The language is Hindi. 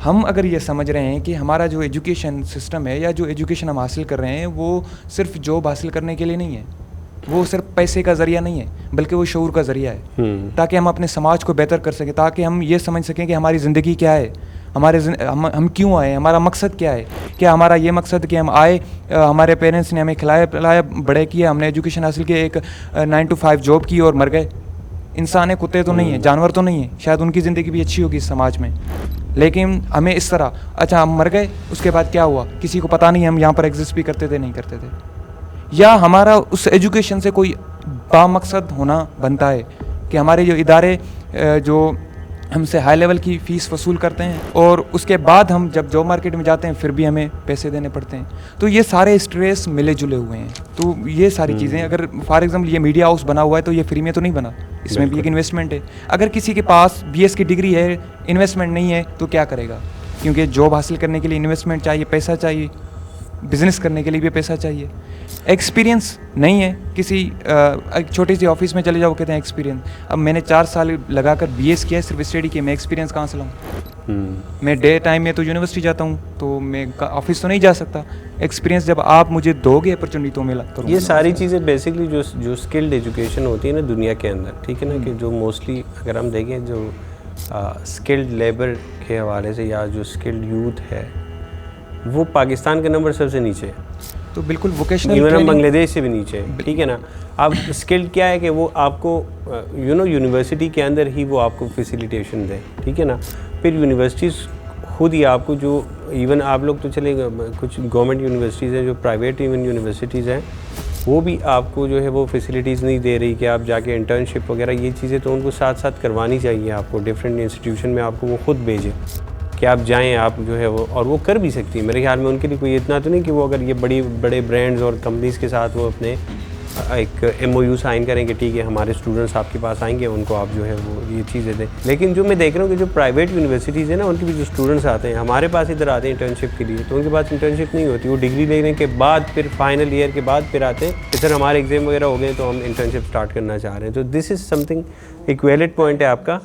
हम अगर ये समझ रहे हैं कि हमारा जो एजुकेशन सिस्टम है या जो एजुकेशन हम हासिल कर रहे हैं वो सिर्फ जॉब हासिल करने के लिए नहीं है, वो सिर्फ पैसे का ज़रिया नहीं है, बल्कि वो शऊर का ज़रिया है, ताकि हम अपने समाज को बेहतर कर सकें, ताकि हम ये समझ सकें कि हमारी ज़िंदगी क्या है, हम क्यों आए, हमारा मकसद क्या है। क्या हमारा ये मकसद कि हम आए, हमारे पेरेंट्स ने हमें खिलाया पिलाया बड़े किया, हमने एजुकेशन हासिल की, एक 9 to 5 जॉब की और मर गए। इंसान है, कुत्ते तो नहीं है, जानवर तो नहीं है, शायद उनकी ज़िंदगी भी अच्छी होगी इस समाज में, लेकिन हमें इस तरह, अच्छा हम मर गए, उसके बाद क्या हुआ किसी को पता नहीं, हम यहाँ पर एग्जिस्ट भी करते थे नहीं करते थे। या हमारा उस एजुकेशन से कोई बामकसद होना बनता है कि हमारे जो इदारे जो हमसे हाई लेवल की फ़ीस वसूल करते हैं और उसके बाद हम जब जॉब मार्केट में जाते हैं फिर भी हमें पैसे देने पड़ते हैं। तो ये सारे स्ट्रेस मिले जुले हुए हैं। तो ये सारी चीज़ें, अगर फॉर एग्जांपल ये मीडिया हाउस बना हुआ है तो ये फ्री में तो नहीं बना, इसमें भी एक इन्वेस्टमेंट है। अगर किसी के पास BS की डिग्री है, इन्वेस्टमेंट नहीं है तो क्या करेगा, क्योंकि जॉब हासिल करने के लिए इन्वेस्टमेंट चाहिए, पैसा चाहिए, बिज़नेस करने के लिए भी पैसा चाहिए। एक्सपीरियंस नहीं है, किसी एक छोटी सी ऑफिस में चले जाओ, कहते हैं एक्सपीरियंस। अब मैंने 4 साल लगाकर BS किया है, सिर्फ स्टडी की, मैं एक्सपीरियंस कहाँ से लाऊं? मैं डे टाइम में तो यूनिवर्सिटी जाता हूँ, तो मैं ऑफिस तो नहीं जा सकता। एक्सपीरियंस जब आप मुझे दोगे अपॉर्चुनिटी तो मिला करूँगा। ये सारी चीज़ें बेसिकली जो स्किल्ड एजुकेशन होती है ना दुनिया के अंदर, ठीक है ना, कि जो मोस्टली अगर हम देखें जो स्किल्ड लेबर के हवाले से या जो स्किल्ड यूथ है वो पाकिस्तान के नंबर सबसे नीचे है। तो बिल्कुल वोकेशनल इवन हम बांग्लादेश से भी नीचे है, ठीक है ना। अब स्किल्ड क्या है कि वो आपको यूनिवर्सिटी के अंदर ही वो आपको फैसिलिटेशन दे, ठीक है ना। फिर यूनिवर्सिटीज़ खुद ही आपको जो इवन आप लोग तो चले कुछ गवर्नमेंट यूनिवर्सिटीज़ हैं, जो प्राइवेट इवन यूनिवर्सिटीज़ हैं, वो भी आपको जो है वो फैसिलिटीज़ नहीं दे रही कि आप जाके इंटर्नशिप वगैरह ये चीज़ें तो उनको साथ साथ करवानी चाहिए आपको। डिफरेंट इंस्टीट्यूशन में आपको वो खुद भेजें कि आप जाएं, आप जो है वो, और वो कर भी सकती है मेरे ख्याल में। उनके लिए कोई इतना तो नहीं कि वो अगर ये बड़े ब्रांड्स और कंपनीज़ के साथ वो अपने एक MOU साइन करेंगे, ठीक है हमारे स्टूडेंट्स आपके पास आएंगे, उनको आप जो है वो ये चीज़ें दें। लेकिन जो मैं देख रहा हूँ कि जो प्राइवेट यूनिवर्सिटीज़ है ना, उनके भी जो स्टूडेंट्स आते हैं हमारे पास इधर आते हैं इंटर्नशिप के लिए, तो उनके पास इंटर्नशिप नहीं होती। वो डिग्री लेने के बाद फिर फाइनल ईयर के बाद फिर आते हैं कि सर हमारे एग्ज़ाम वगैरह हो गए तो हम इंटर्नशिप स्टार्ट करना चाह रहे हैं। तो दिस इज़ समथिंग एक वैलिड पॉइंट है आपका